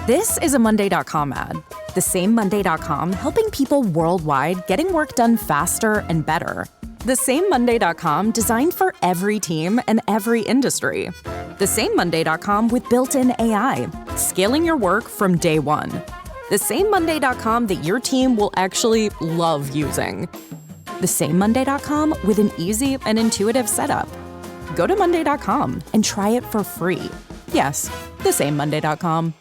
This is a Monday.com ad. The same Monday.com helping people worldwide getting work done faster and better. The same Monday.com designed for every team and every industry. The same Monday.com with built-in AI, scaling your work from day one. The same Monday.com that your team will actually love using. The same Monday.com with an easy and intuitive setup. Go to Monday.com and try it for free. Yes, the same Monday.com.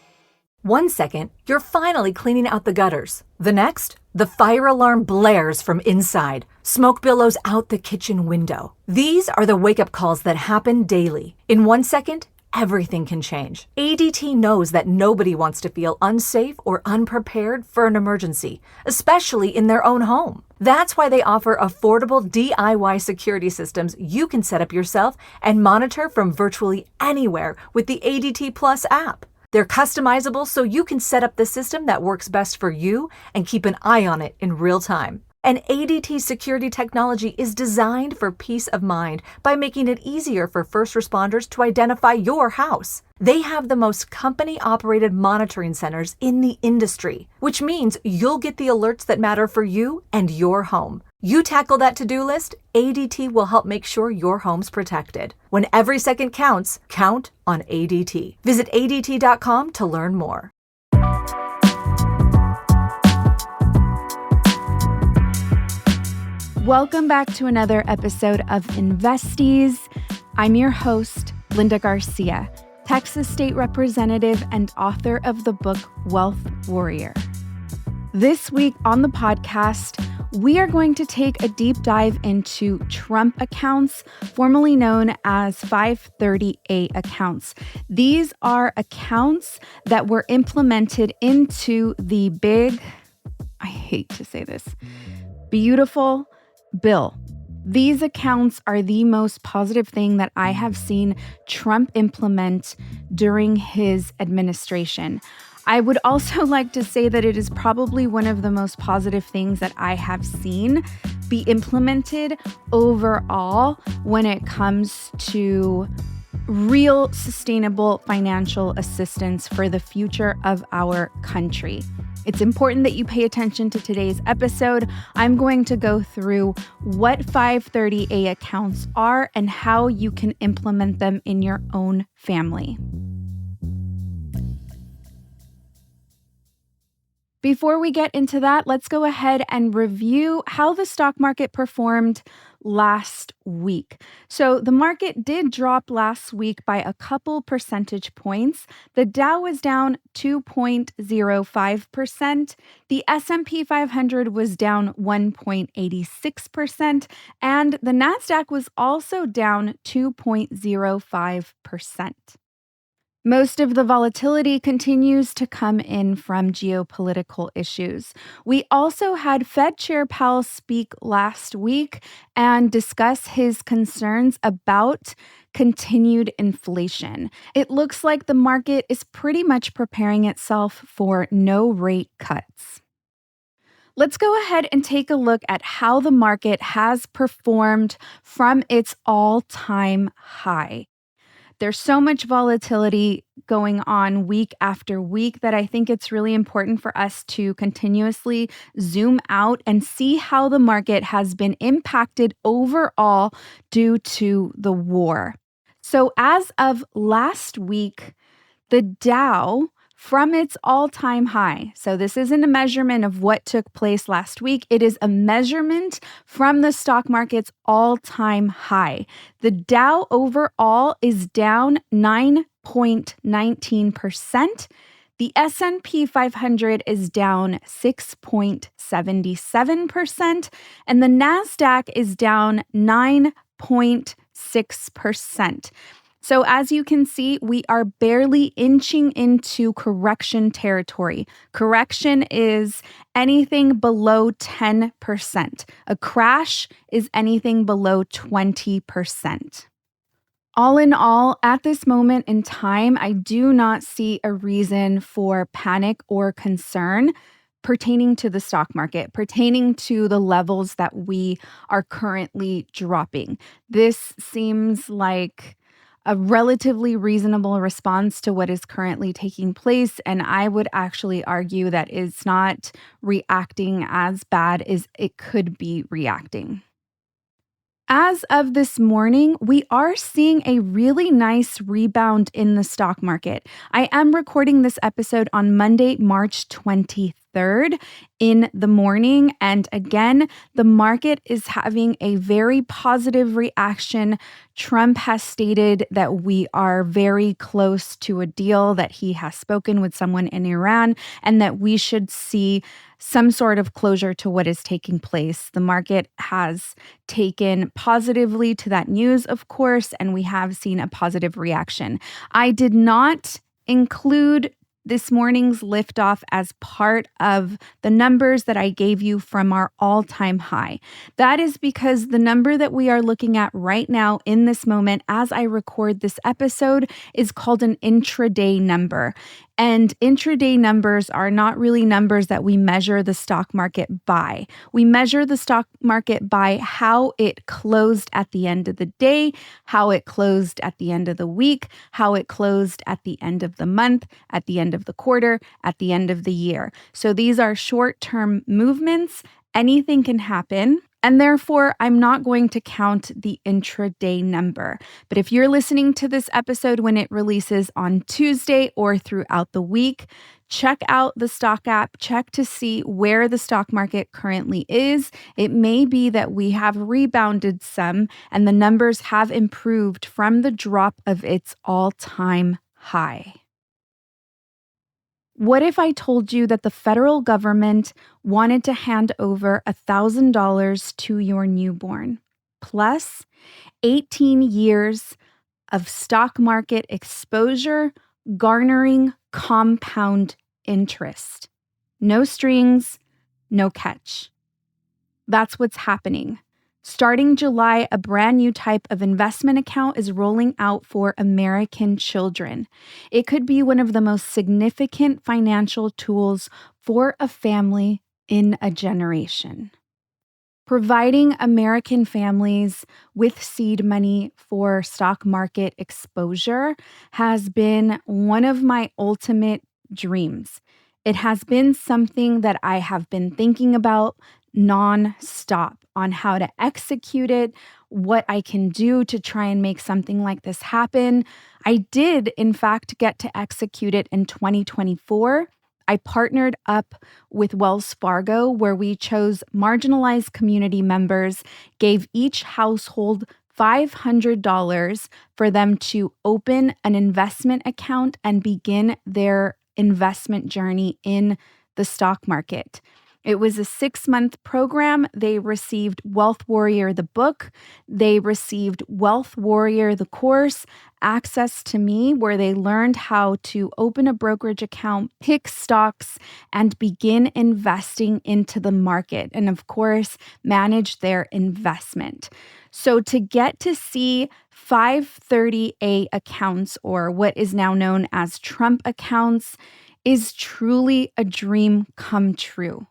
1 second, you're finally cleaning out the gutters. The next, the fire alarm blares from inside. Smoke billows out the kitchen window. These are the wake-up calls that happen daily. In 1 second, everything can change. ADT knows that nobody wants to feel unsafe or unprepared for an emergency, especially in their own home. That's why they offer affordable DIY security systems you can set up yourself and monitor from virtually anywhere with the ADT Plus app. They're customizable so you can set up the system that works best for you and keep an eye on it in real time. And ADT security technology is designed for peace of mind by making it easier for first responders to identify your house. They have the most company-operated monitoring centers in the industry, which means you'll get the alerts that matter for you and your home. You tackle that to-do list, ADT will help make sure your home's protected. When every second counts, count on ADT. Visit ADT.com to learn more. Welcome back to another episode of Investies. I'm your host, Linda Garcia, Texas State Representative and author of the book Wealth Warrior. This week on the podcast, we are going to take a deep dive into Trump accounts, formerly known as 530A accounts. These are accounts that were implemented into the big, I hate to say this, beautiful bill. These accounts are the most positive thing that I have seen Trump implement during his administration. I would also like to say that it is probably one of the most positive things that I have seen be implemented overall when it comes to real sustainable financial assistance for the future of our country. It's important that you pay attention to today's episode. I'm going to go through what 530A accounts are and how you can implement them in your own family. Before we get into that, let's go ahead and review how the stock market performed last week. So the market did drop last week by a couple percentage points. The Dow was down 2.05%. The S&P 500 was down 1.86%. And the NASDAQ was also down 2.05%. Most of the volatility continues to come in from geopolitical issues. We also had Fed Chair Powell speak last week and discuss his concerns about continued inflation. It looks like the market is pretty much preparing itself for no rate cuts. Let's go ahead and take a look at how the market has performed from its all-time high. There's so much volatility going on week after week that I think it's really important for us to continuously zoom out and see how the market has been impacted overall due to the war. So as of last week, the Dow from its all-time high. So this isn't a measurement of what took place last week. It is a measurement from the stock market's all-time high. The Dow overall is down 9.19%. The S&P 500 is down 6.77%, and the NASDAQ is down 9.6%. So as you can see, we are barely inching into correction territory. Correction is anything below 10%. A crash is anything below 20%. All in all, at this moment in time, I do not see a reason for panic or concern pertaining to the stock market, pertaining to the levels that we are currently dropping. This seems like a relatively reasonable response to what is currently taking place. And I would actually argue that it's not reacting as bad as it could be reacting. As of this morning, we are seeing a really nice rebound in the stock market. I am recording this episode on Monday, March 23rd in the morning. And again, the market is having a very positive reaction. Trump has stated that we are very close to a deal, that he has spoken with someone in Iran, and that we should see some sort of closure to what is taking place. The market has taken positively to that news, of course, and we have seen a positive reaction. I did not include this morning's liftoff as part of the numbers that I gave you from our all-time high. That is because the number that we are looking at right now in this moment as I record this episode is called an intraday number. And intraday numbers are not really numbers that we measure the stock market by. We measure the stock market by how it closed at the end of the day, how it closed at the end of the week, how it closed at the end of the month, at the end of the quarter, at the end of the year. So these are short-term movements. Anything can happen. And therefore, I'm not going to count the intraday number. But if you're listening to this episode when it releases on Tuesday or throughout the week, check out the stock app, check to see where the stock market currently is. It may be that we have rebounded some and the numbers have improved from the drop of its all-time high. What if I told you that the federal government wanted to hand over $1,000 to your newborn, plus 18 years of stock market exposure, garnering compound interest? No strings, no catch. That's what's happening. Starting July, a brand new type of investment account is rolling out for American children. It could be one of the most significant financial tools for a family in a generation. Providing American families with seed money for stock market exposure has been one of my ultimate dreams. It has been something that I have been thinking about non-stop on how to execute it, what I can do to try and make something like this happen. I did, in fact, get to execute it in 2024. I partnered up with Wells Fargo, where we chose marginalized community members, gave each household $500 for them to open an investment account and begin their investment journey in the stock market. It was a 6-month program. They received Wealth Warrior, the book. They received Wealth Warrior, the course, access to me, where they learned how to open a brokerage account, pick stocks, and begin investing into the market. And of course, manage their investment. So to get to see 530A accounts, or what is now known as Trump accounts, is truly a dream come true.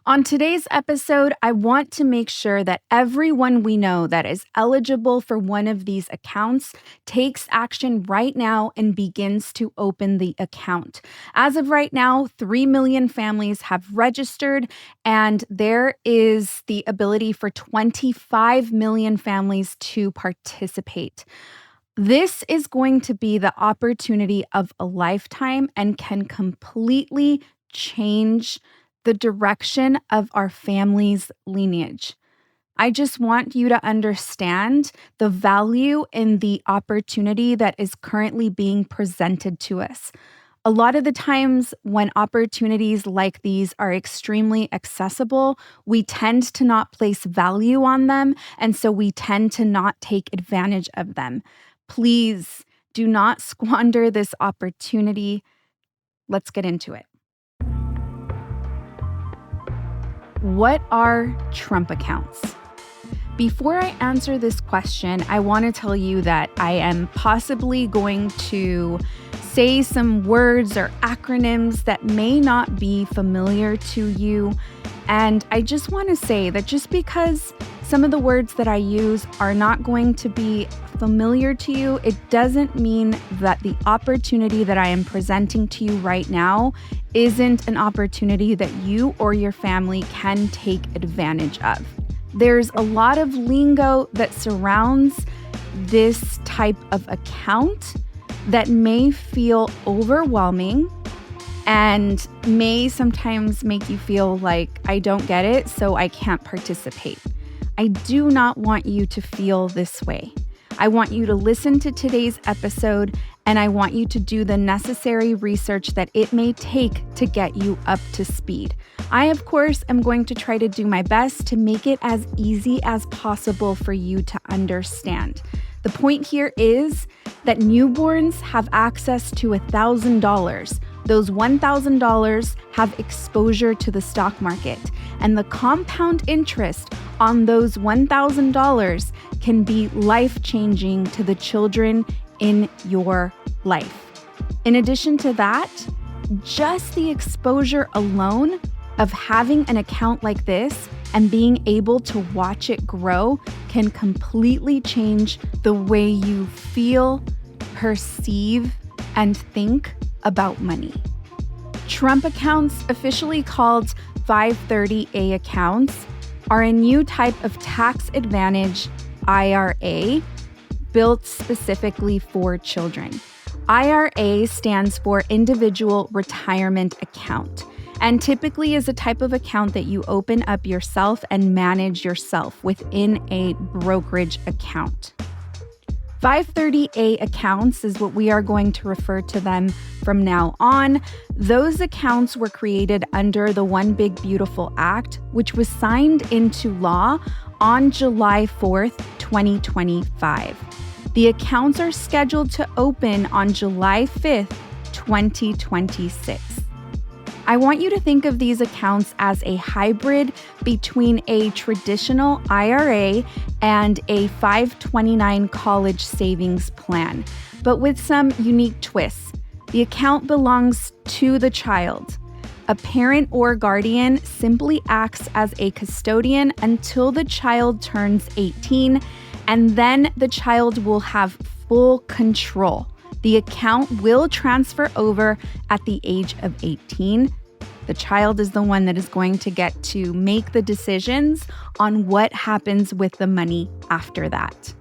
On today's episode, I want to make sure that everyone we know that is eligible for one of these accounts takes action right now and begins to open the account. As of right now, 3 million families have registered, and there is the ability for 25 million families to participate. This is going to be the opportunity of a lifetime and can completely change the direction of our family's lineage. I just want you to understand the value in the opportunity that is currently being presented to us. A lot of the times when opportunities like these are extremely accessible, we tend to not place value on them, and so we tend to not take advantage of them. Please do not squander this opportunity. Let's get into it. What are Trump accounts? Before I answer this question, I want to tell you that I am possibly going to say some words or acronyms that may not be familiar to you. And I just want to say that just because some of the words that I use are not going to be familiar to you, it doesn't mean that the opportunity that I am presenting to you right now isn't an opportunity that you or your family can take advantage of. There's a lot of lingo that surrounds this type of account that may feel overwhelming and may sometimes make you feel like I don't get it, so I can't participate. I do not want you to feel this way. I want you to listen to today's episode, and I want you to do the necessary research that it may take to get you up to speed. I, of course, am going to try to do my best to make it as easy as possible for you to understand. The point here is that newborns have access to $1,000. Those $1,000 have exposure to the stock market, and the compound interest on those $1,000 can be life-changing to the children in your life. In addition to that, just the exposure alone of having an account like this and being able to watch it grow can completely change the way you feel, perceive, and think about money. Trump accounts, officially called 530A accounts, are a new type of tax advantage IRA built specifically for children. IRA stands for Individual Retirement Account, and typically is a type of account that you open up yourself and manage yourself within a brokerage account. 530A accounts is what we are going to refer to them from now on. Those accounts were created under the One Big Beautiful Act, which was signed into law on July 4th, 2025. The accounts are scheduled to open on July 5th, 2026. I want you to think of these accounts as a hybrid between a traditional IRA and a 529 college savings plan, but with some unique twists. The account belongs to the child. A parent or guardian simply acts as a custodian until the child turns 18, and then the child will have full control. The account will transfer over at the age of 18. The child is the one that is going to get to make the decisions on what happens with the money after that.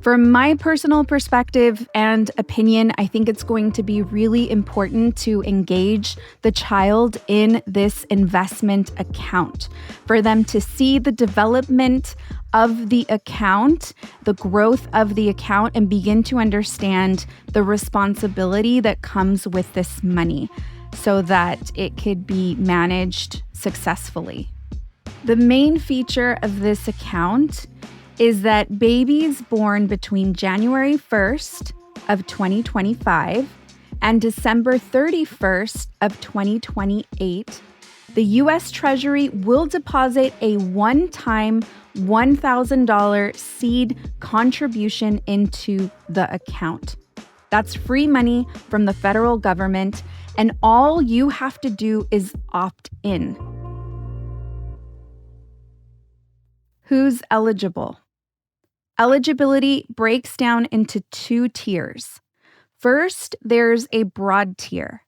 From my personal perspective and opinion, I think it's going to be really important to engage the child in this investment account, for them to see the development of the account, the growth of the account, and begin to understand the responsibility that comes with this money, so that it could be managed successfully. The main feature of this account is that babies born between January 1st of 2025 and December 31st of 2028, the U.S. Treasury will deposit a one-time $1,000 seed contribution into the account. That's free money from the federal government, and all you have to do is opt in. Who's eligible? Eligibility breaks down into two tiers. First, there's a broad tier.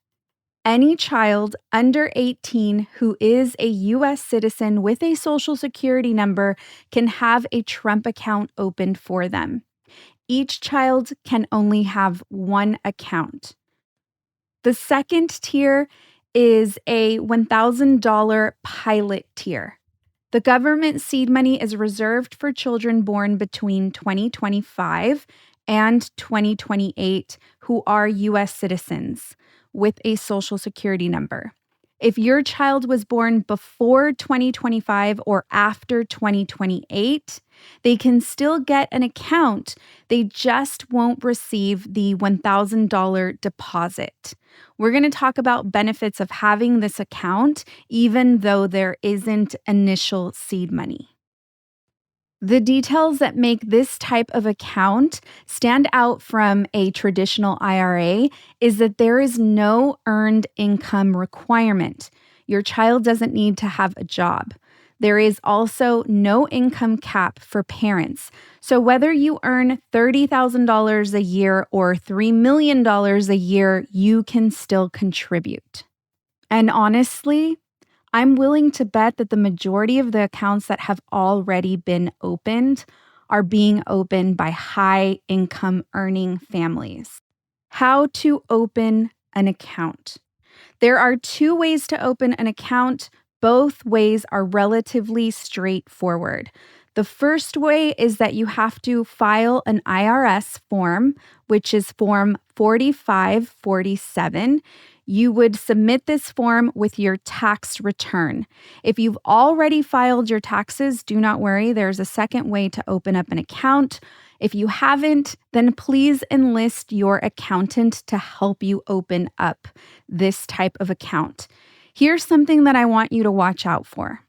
Any child under 18 who is a U.S. citizen with a Social Security number can have a Trump account opened for them. Each child can only have one account. The second tier is a $1,000 pilot tier. The government seed money is reserved for children born between 2025 and 2028 who are U.S. citizens with a Social Security number. If your child was born before 2025 or after 2028, they can still get an account. They just won't receive the $1,000 deposit. We're going to talk about benefits of having this account, even though there isn't initial seed money. The details that make this type of account stand out from a traditional IRA is that there is no earned income requirement. Your child doesn't need to have a job. There is also no income cap for parents. So whether you earn $30,000 a year or $3 million a year, you can still contribute. And honestly, I'm willing to bet that the majority of the accounts that have already been opened are being opened by high income earning families. How to open an account. There are two ways to open an account. Both ways are relatively straightforward. The first way is that you have to file an IRS form, which is Form 4547. You would submit this form with your tax return. If you've already filed your taxes, do not worry. There's a second way to open up an account. If you haven't, then please enlist your accountant to help you open up this type of account. Here's something that I want you to watch out for.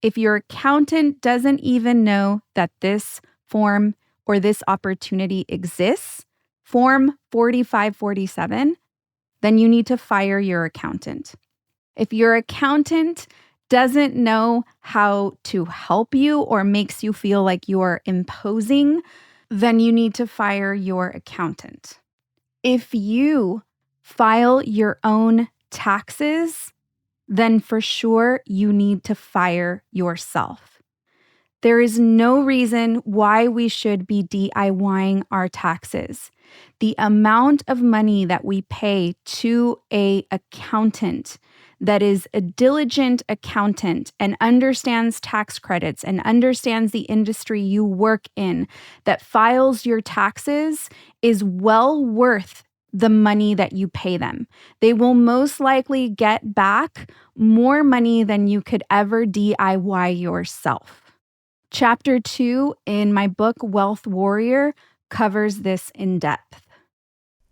If your accountant doesn't even know that this form or this opportunity exists, Form 4547, then you need to fire your accountant. If your accountant doesn't know how to help you or makes you feel like you're imposing, then you need to fire your accountant. If you file your own taxes, then for sure you need to fire yourself. There is no reason why we should be DIYing our taxes. The amount of money that we pay to an accountant that is a diligent accountant and understands tax credits and understands the industry you work in, that files your taxes, is well worth the money that you pay them. They will most likely get back more money than you could ever DIY yourself. Chapter 2 in my book, Wealth Warrior, covers this in depth.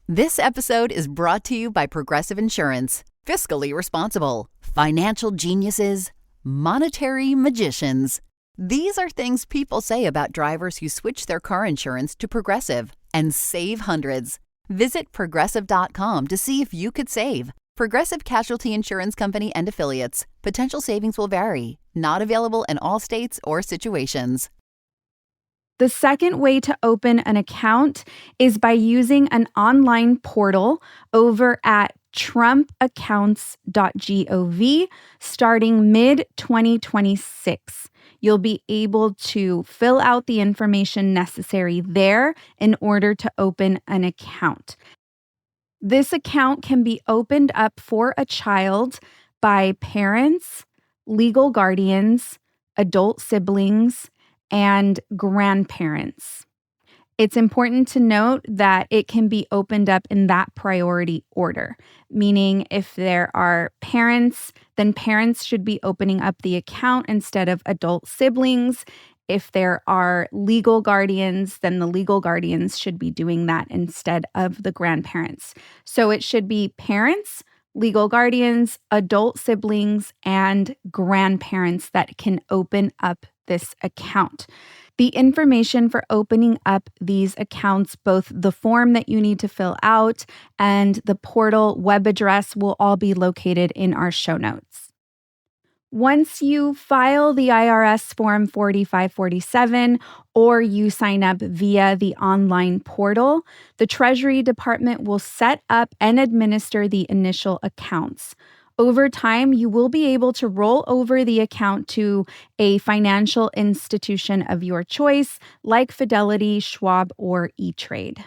This episode is brought to you by Progressive Insurance. Fiscally responsible, financial geniuses, monetary magicians. These are things people say about drivers who switch their car insurance to Progressive and save hundreds. Visit Progressive.com to see if you could save. Progressive Casualty Insurance Company and Affiliates. Potential savings will vary. Not available in all states or situations. The second way to open an account is by using an online portal over at trumpaccounts.gov starting mid-2026. You'll be able to fill out the information necessary there in order to open an account. This account can be opened up for a child by parents, legal guardians, adult siblings, and grandparents. It's important to note that it can be opened up in that priority order, meaning if there are parents, then parents should be opening up the account instead of adult siblings. If there are legal guardians, then the legal guardians should be doing that instead of the grandparents. So it should be parents, legal guardians, adult siblings, and grandparents that can open up this account. The information for opening up these accounts, both the form that you need to fill out and the portal web address, will all be located in our show notes. Once you file the IRS Form 4547 or you sign up via the online portal, the Treasury Department will set up and administer the initial accounts. Over time, you will be able to roll over the account to a financial institution of your choice, like Fidelity, Schwab, or E-Trade.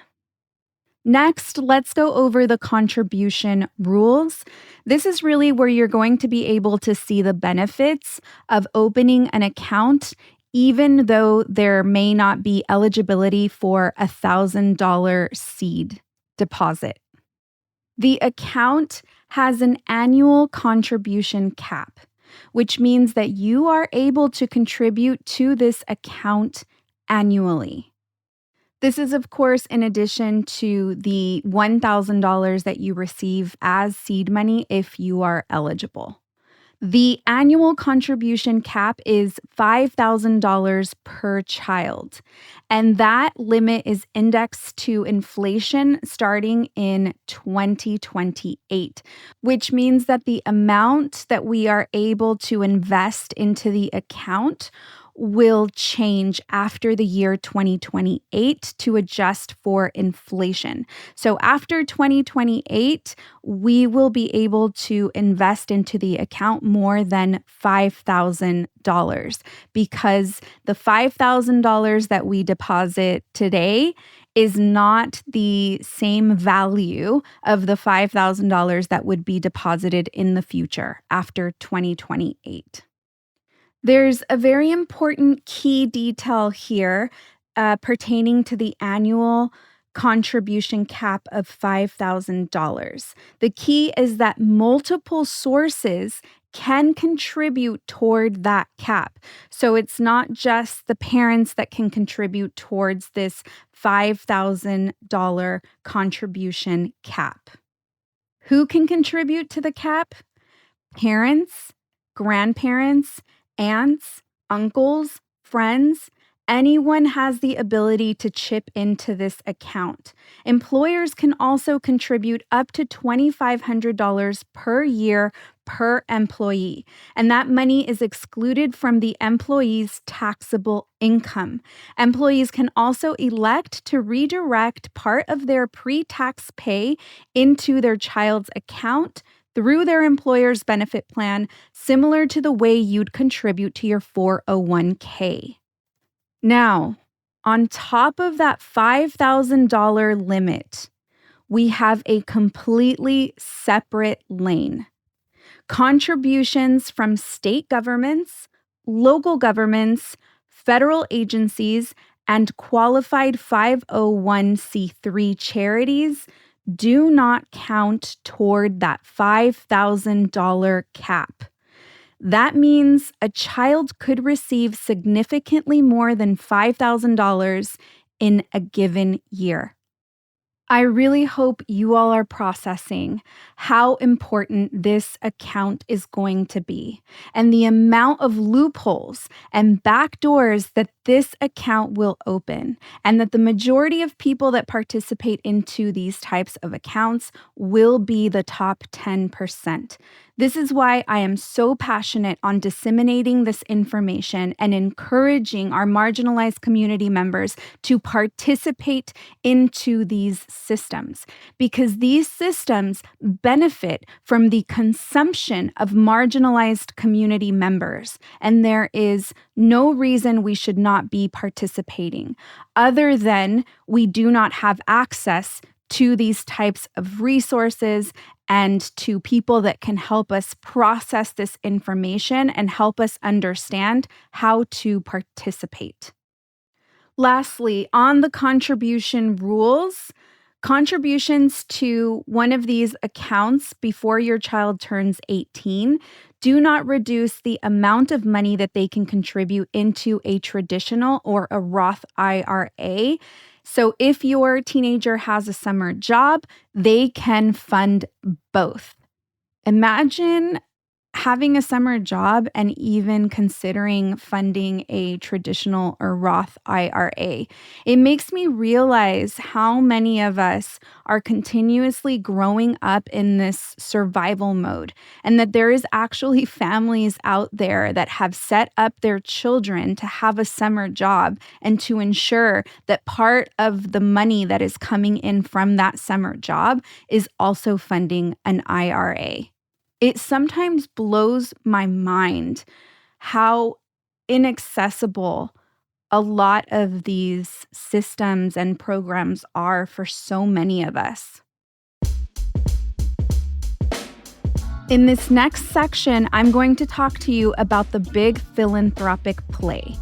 Next, let's go over the contribution rules. This is really where you're going to be able to see the benefits of opening an account, even though there may not be eligibility for a $1,000 seed deposit. The account has an annual contribution cap, which means that you are able to contribute to this account annually. This is, of course, in addition to the $1,000 that you receive as seed money if you are eligible. The annual contribution cap is $5,000 per child, and that limit is indexed to inflation starting in 2028, which means that the amount that we are able to invest into the account will change after the year 2028 to adjust for inflation. So after 2028, we will be able to invest into the account more than $5,000 because the $5,000 that we deposit today is not the same value of the $5,000 that would be deposited in the future after 2028. There's a very important key detail here pertaining to the annual contribution cap of $5,000. The key is that multiple sources can contribute toward that cap. So it's not just the parents that can contribute towards this $5,000 contribution cap. Who can contribute to the cap? Parents, grandparents, aunts, uncles, friends, anyone has the ability to chip into this account. Employers can also contribute up to $2,500 per year per employee, and that money is excluded from the employee's taxable income. Employees can also elect to redirect part of their pre-tax pay into their child's account through their employer's benefit plan, similar to the way you'd contribute to your 401k. Now, on top of that $5,000 limit, we have a completely separate lane. Contributions from state governments, local governments, federal agencies, and qualified 501c3 charities do not count toward that $5,000 cap. That means a child could receive significantly more than $5,000 in a given year. I really hope you all are processing how important this account is going to be and the amount of loopholes and backdoors that this account will open, and that the majority of people that participate into these types of accounts will be the top 10%. This is why I am so passionate on disseminating this information and encouraging our marginalized community members to participate into these systems, because these systems benefit from the consumption of marginalized community members, and there is no reason we should not be participating, other than we do not have access to these types of resources and to people that can help us process this information and help us understand how to participate. Lastly, on the contribution rules, contributions to one of these accounts before your child turns 18 do not reduce the amount of money that they can contribute into a traditional or a Roth IRA. So if your teenager has a summer job, they can fund both. Imagine having a summer job and even considering funding a traditional or Roth IRA. It makes me realize how many of us are continuously growing up in this survival mode, and that there is actually families out there that have set up their children to have a summer job and to ensure that part of the money that is coming in from that summer job is also funding an IRA. It sometimes blows my mind how inaccessible a lot of these systems and programs are for so many of us. In this next section, I'm going to talk to you about the big philanthropic play.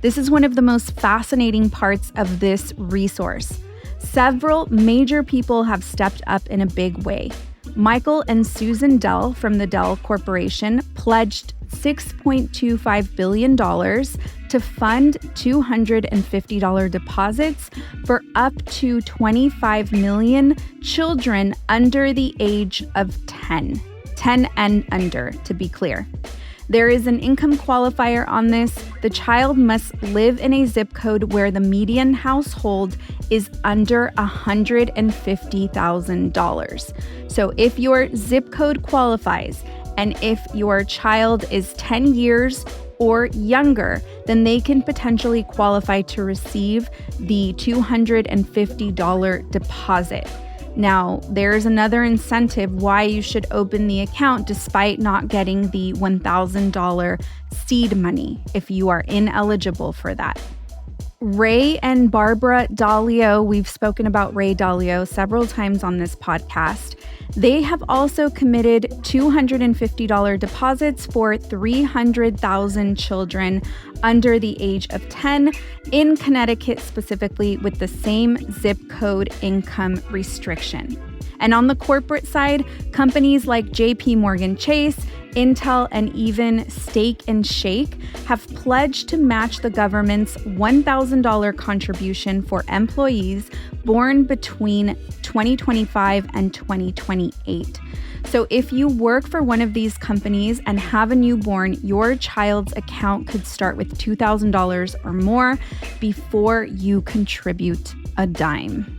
This is one of the most fascinating parts of this resource. Several major people have stepped up in a big way. Michael and Susan Dell from the Dell Corporation pledged $6.25 billion to fund $250 deposits for up to 25 million children under the age of 10. 10 and under, to be clear. There is an income qualifier on this. The child must live in a zip code where the median household is under $150,000. So if your zip code qualifies, and if your child is 10 years or younger, then they can potentially qualify to receive the $250 deposit. Now, there's another incentive why you should open the account despite not getting the $1,000 seed money if you are ineligible for that. Ray and Barbara Dalio, we've spoken about Ray Dalio several times on this podcast. They have also committed $250 deposits for 300,000 children under the age of 10 in Connecticut specifically, with the same zip code income restriction. And on the corporate side, companies like JP Morgan Chase, Intel, and even Steak and Shake have pledged to match the government's $1,000 contribution for employees born between 2025 and 2028. So if you work for one of these companies and have a newborn, your child's account could start with $2,000 or more before you contribute a dime.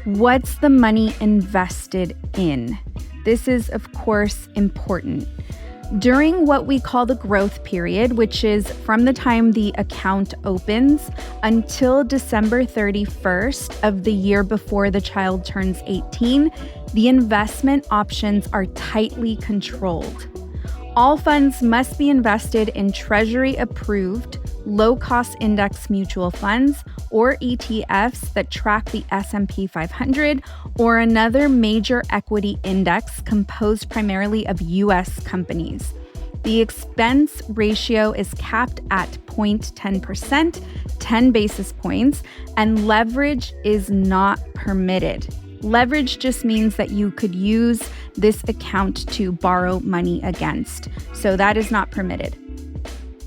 What's the money invested in? This is, of course, important. During what we call the growth period, which is from the time the account opens until December 31st of the year before the child turns 18, the investment options are tightly controlled. All funds must be invested in Treasury-approved, low-cost index mutual funds or ETFs that track the S&P 500 or another major equity index composed primarily of U.S. companies. The expense ratio is capped at 0.10%, 10 basis points, and leverage is not permitted. Leverage just means that you could use this account to borrow money against. So that is not permitted.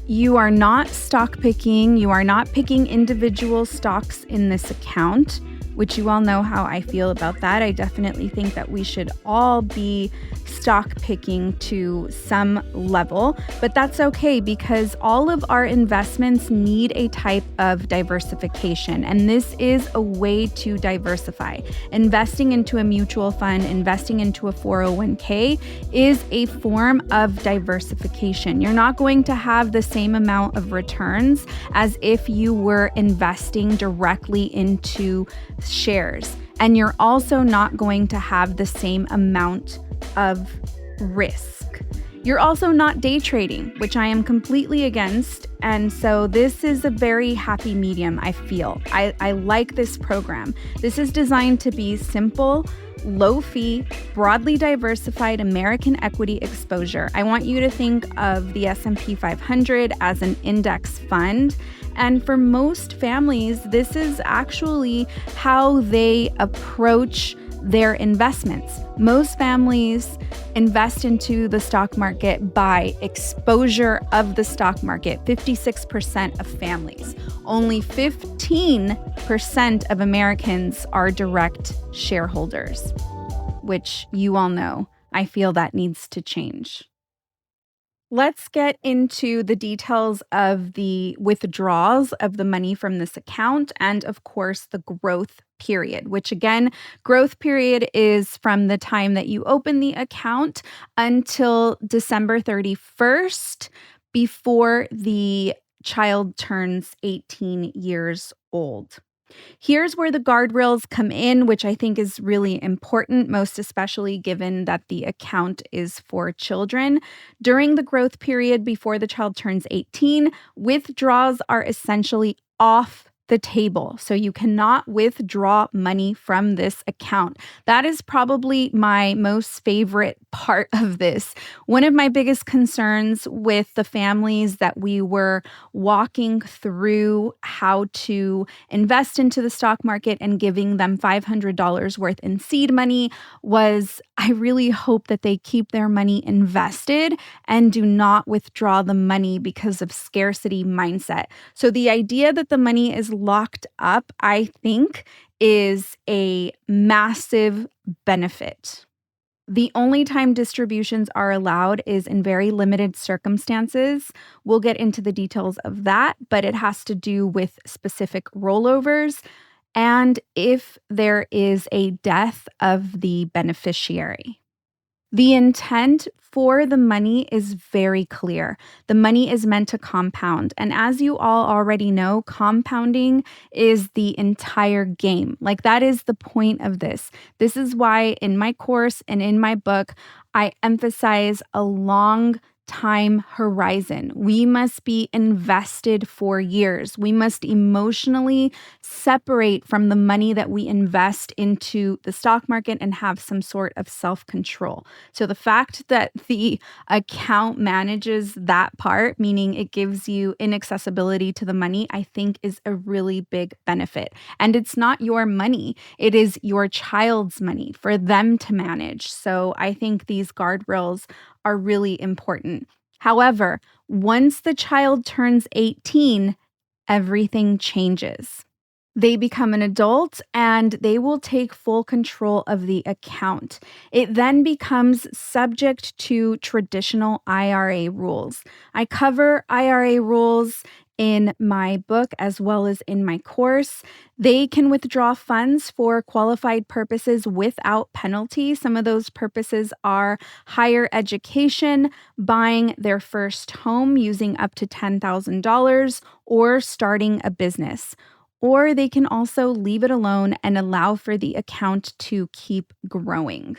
You are not stock picking. You are not picking individual stocks in this account, which you all know how I feel about that. I definitely think that we should all be stock picking to some level, but that's okay because all of our investments need a type of diversification, and this is a way to diversify. Investing into a mutual fund, investing into a 401k is a form of diversification. You're not going to have the same amount of returns as if you were investing directly into shares, and you're also not going to have the same amount of risk. You're also not day trading, which I am completely against, and so this is a very happy medium, I feel. I like this program. This is designed to be simple, low fee, broadly diversified American equity exposure. I want you to think of the S&P 500 as an index fund. And for most families, this is actually how they approach their investments. Most families invest into the stock market by exposure of the stock market, 56% of families. Only 15% of Americans are direct shareholders, which you all know. I feel that needs to change. Let's get into the details of the withdrawals of the money from this account and, of course, the growth period, which again, growth period is from the time that you open the account until December 31st before the child turns 18 years old. Here's where the guardrails come in, which I think is really important, most especially given that the account is for children. During the growth period before the child turns 18, withdrawals are essentially off the table. So you cannot withdraw money from this account. That is probably my most favorite part of this. One of my biggest concerns with the families that we were walking through how to invest into the stock market and giving them $500 worth in seed money was I really hope that they keep their money invested and do not withdraw the money because of scarcity mindset. So the idea that the money is locked up, I think, is a massive benefit. The only time distributions are allowed is in very limited circumstances. We'll get into the details of that, but it has to do with specific rollovers and if there is a death of the beneficiary. The intent for the money is very clear. The money is meant to compound. And as you all already know, compounding is the entire game. Like, that is the point of this. This is why in my course and in my book, I emphasize a long time horizon. We must be invested for years. We must emotionally separate from the money that we invest into the stock market and have some sort of self-control. So the fact that the account manages that part, meaning it gives you inaccessibility to the money, I think is a really big benefit. And it's not your money. It is your child's money for them to manage. So I think these guardrails are really important. However, once the child turns 18, everything changes. They become an adult and they will take full control of the account. It then becomes subject to traditional IRA rules. I cover IRA rules in my book as well as in my course. They can withdraw funds for qualified purposes without penalty. Some of those purposes are higher education, buying their first home using up to $10,000, or starting a business. Or they can also leave it alone and allow for the account to keep growing.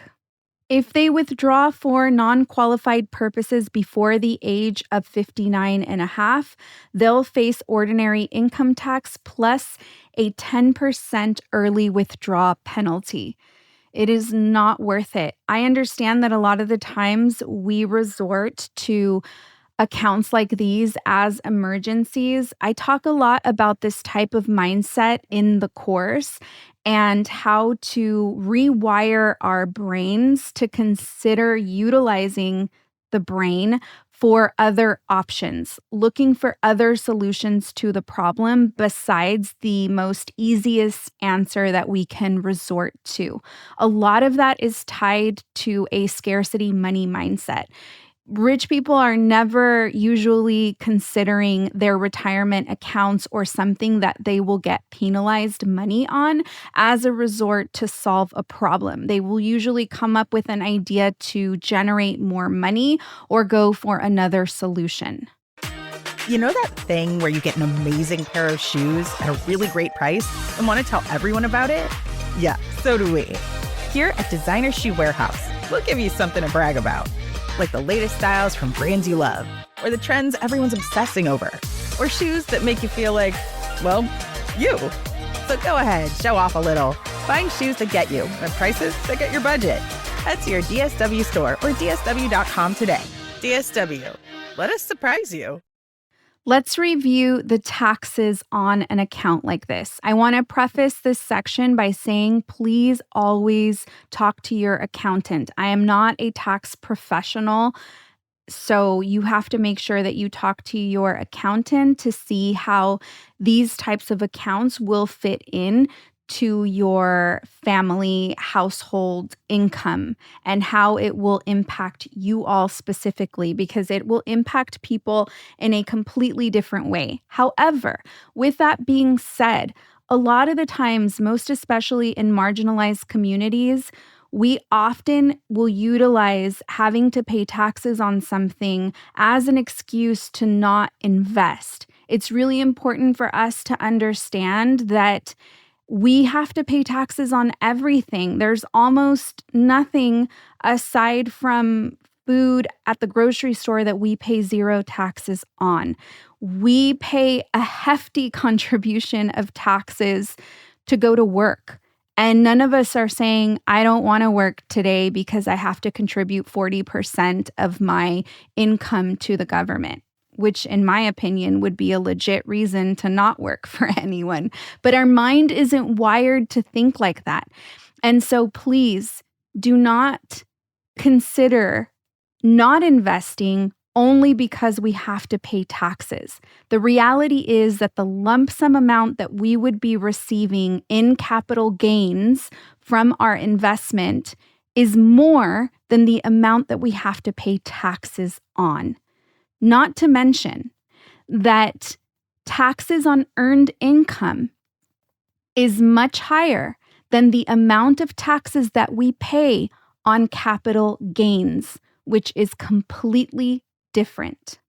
If they withdraw for non-qualified purposes before the age of 59 and a half, they'll face ordinary income tax plus a 10% early withdrawal penalty. It is not worth it. I understand that a lot of the times we resort to accounts like these as emergencies. I talk a lot about this type of mindset in the course and how to rewire our brains to consider utilizing the brain for other options, looking for other solutions to the problem besides the most easiest answer that we can resort to. A lot of that is tied to a scarcity money mindset. Rich people are never usually considering their retirement accounts or something that they will get penalized money on as a resort to solve a problem. They will usually come up with an idea to generate more money or go for another solution. You know that thing where you get an amazing pair of shoes at a really great price and want to tell everyone about it? Yeah, so do we. Here at Designer Shoe Warehouse, we'll give you something to brag about. Like the latest styles from brands you love, or the trends everyone's obsessing over, or shoes that make you feel like, well, you. So go ahead, show off a little. Find shoes that get you at prices that get your budget. Head to your DSW store or DSW.com today. DSW, let us surprise you. Let's review the taxes on an account like this. I want to preface this section by saying, please always talk to your accountant. I am not a tax professional, so you have to make sure that you talk to your accountant to see how these types of accounts will fit in to your family household income and how it will impact you all specifically, because it will impact people in a completely different way. However, with that being said, a lot of the times, most especially in marginalized communities, we often will utilize having to pay taxes on something as an excuse to not invest. It's really important for us to understand that we have to pay taxes on everything. There's almost nothing aside from food at the grocery store that we pay zero taxes on. We pay a hefty contribution of taxes to go to work. And none of us are saying, I don't want to work today because I have to contribute 40% of my income to the government, which in my opinion would be a legit reason to not work for anyone. But our mind isn't wired to think like that. And so please do not consider not investing only because we have to pay taxes. The reality is that the lump sum amount that we would be receiving in capital gains from our investment is more than the amount that we have to pay taxes on. Not to mention that taxes on earned income is much higher than the amount of taxes that we pay on capital gains, which is completely different.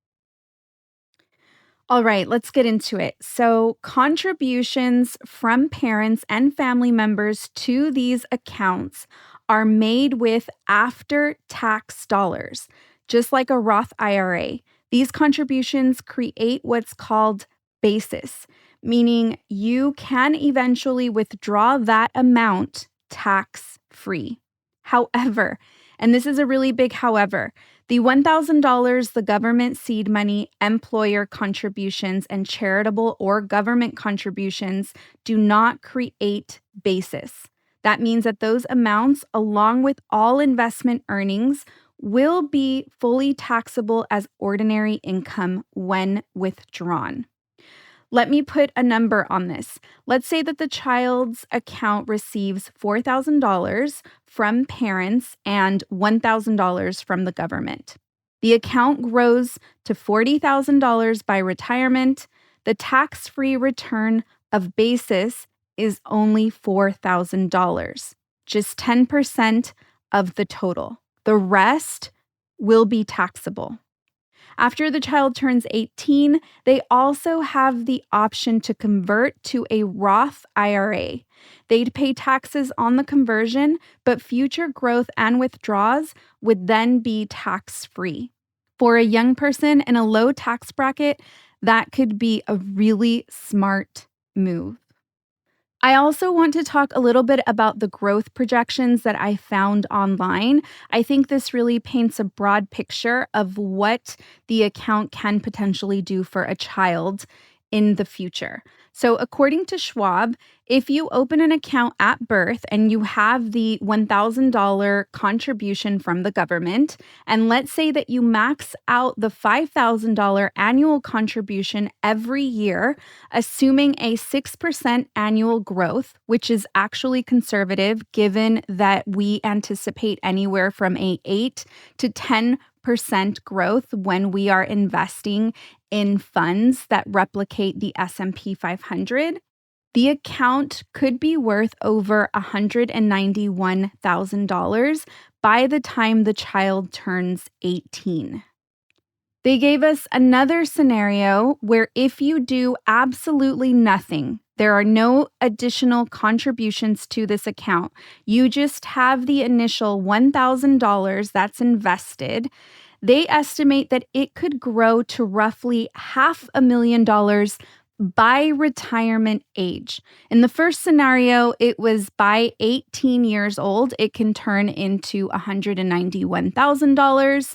All right, let's get into it. So, contributions from parents and family members to these accounts are made with after-tax dollars, just like a Roth IRA. These contributions create what's called basis, meaning you can eventually withdraw that amount tax-free. However, and this is a really big however, the $1,000, the government seed money, employer contributions, and charitable or government contributions do not create basis. That means that those amounts, along with all investment earnings, will be fully taxable as ordinary income when withdrawn. Let me put a number on this. Let's say that the child's account receives $4,000 from parents and $1,000 from the government. The account grows to $40,000 by retirement. The tax-free return of basis is only $4,000, just 10% of the total. The rest will be taxable. After the child turns 18, they also have the option to convert to a Roth IRA. They'd pay taxes on the conversion, but future growth and withdrawals would then be tax-free. For a young person in a low tax bracket, that could be a really smart move. I also want to talk a little bit about the growth projections that I found online. I think this really paints a broad picture of what the account can potentially do for a child in the future. So according to Schwab, if you open an account at birth and you have the $1,000 contribution from the government, and let's say that you max out the $5,000 annual contribution every year, assuming a 6% annual growth, which is actually conservative given that we anticipate anywhere from a 8 to 10% growth when we are investing in funds that replicate the S&P 500, the account could be worth over $191,000 by the time the child turns 18. They gave us another scenario where if you do absolutely nothing, there are no additional contributions to this account, you just have the initial $1,000 that's invested, they estimate that it could grow to roughly $500,000 by retirement age. In the first scenario, it was by 18 years old, it can turn into $191,000.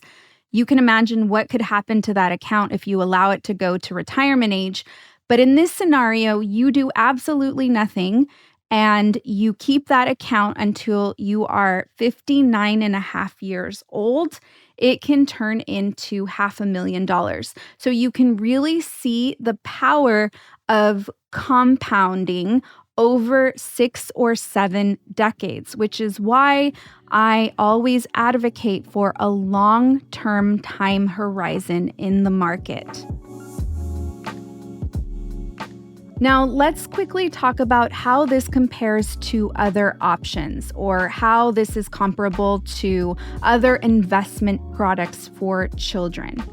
You can imagine what could happen to that account if you allow it to go to retirement age. But in this scenario, you do absolutely nothing and you keep that account until you are 59 and a half years old. It can turn into $500,000. So you can really see the power of compounding over 6 or 7 decades, which is why I always advocate for a long-term time horizon in the market. Now, let's quickly talk about how this compares to other options or how this is comparable to other investment products for children.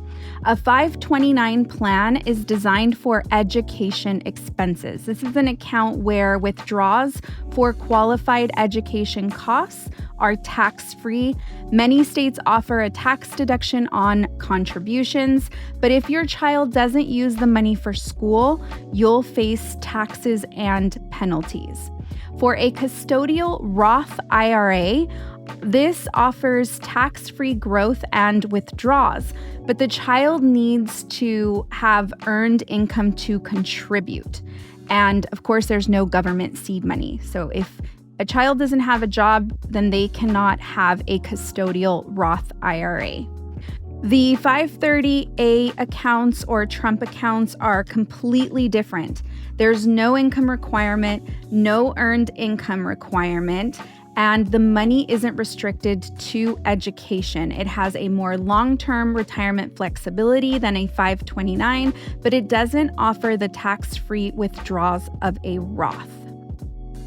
A 529 plan is designed for education expenses. This is an account where withdrawals for qualified education costs are tax-free. Many states offer a tax deduction on contributions, but if your child doesn't use the money for school, you'll face taxes and penalties. For a custodial Roth IRA, this offers tax-free growth and withdrawals, but the child needs to have earned income to contribute. And of course, there's no government seed money. So if a child doesn't have a job, then they cannot have a custodial Roth IRA. The 530A accounts or Trump accounts are completely different. There's no income requirement, no earned income requirement, and the money isn't restricted to education. It has a more long-term retirement flexibility than a 529, but it doesn't offer the tax-free withdrawals of a Roth.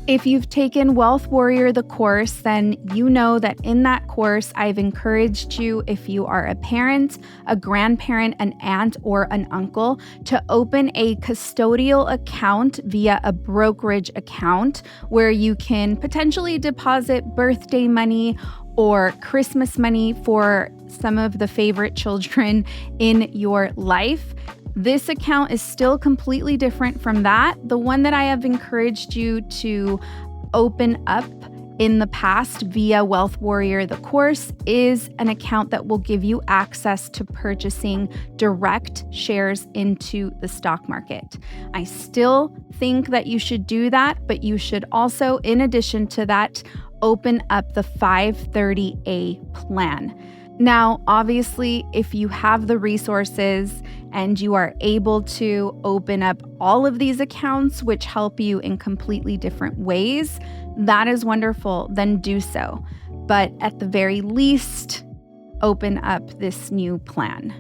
If you've taken Wealth Warrior, the course, then you know that in that course, I've encouraged you, if you are a parent, a grandparent, an aunt, or an uncle, to open a custodial account via a brokerage account where you can potentially deposit birthday money or Christmas money for some of the favorite children in your life. This account is still completely different from that. The one that I have encouraged you to open up in the past via Wealth Warrior, the course, is an account that will give you access to purchasing direct shares into the stock market. I still think that you should do that, but you should also, in addition to that, open up the 530A plan. Now, obviously, if you have the resources and you are able to open up all of these accounts, which help you in completely different ways, that is wonderful, then do so. But at the very least, open up this new plan.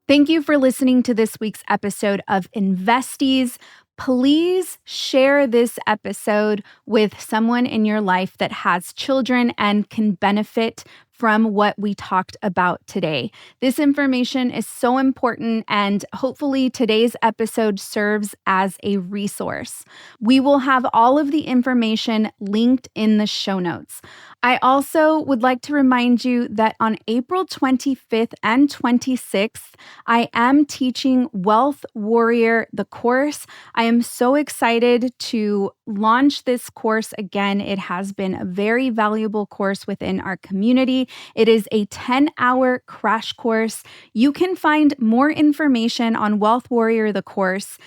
Thank you for listening to this week's episode of Investies. Please share this episode with someone in your life that has children and can benefit from what we talked about today. This information is so important, and hopefully today's episode serves as a resource. We will have all of the information linked in the show notes. I also would like to remind you that on April 25th and 26th, I am teaching Wealth Warrior, the course. I am so excited to launch this course again. It has been a very valuable course within our community. It is a 10-hour crash course. You can find more information on Wealth Warrior, the course,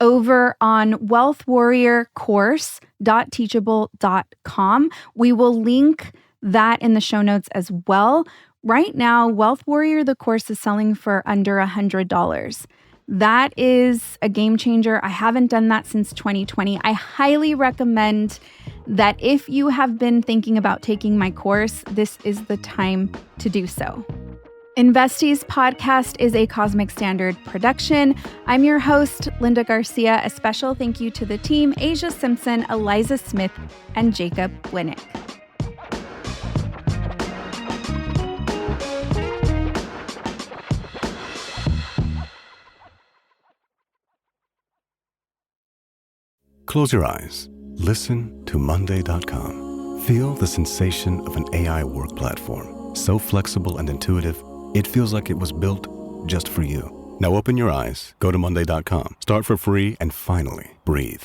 over on wealthwarriorcourse.teachable.com. We will link that in the show notes as well. Right now, Wealth Warrior, the course, is selling for under $100. That is a game changer. I haven't done that since 2020. I highly recommend that if you have been thinking about taking my course, this is the time to do so. Investies podcast is a Cosmic Standard production. I'm your host, Linda Garcia. A special thank you to the team, Asia Simpson, Eliza Smith, and Jacob Winnick. Close your eyes. Listen to Monday.com. Feel the sensation of an AI work platform. So flexible and intuitive, it feels like it was built just for you. Now open your eyes, go to Monday.com, start for free, and finally breathe.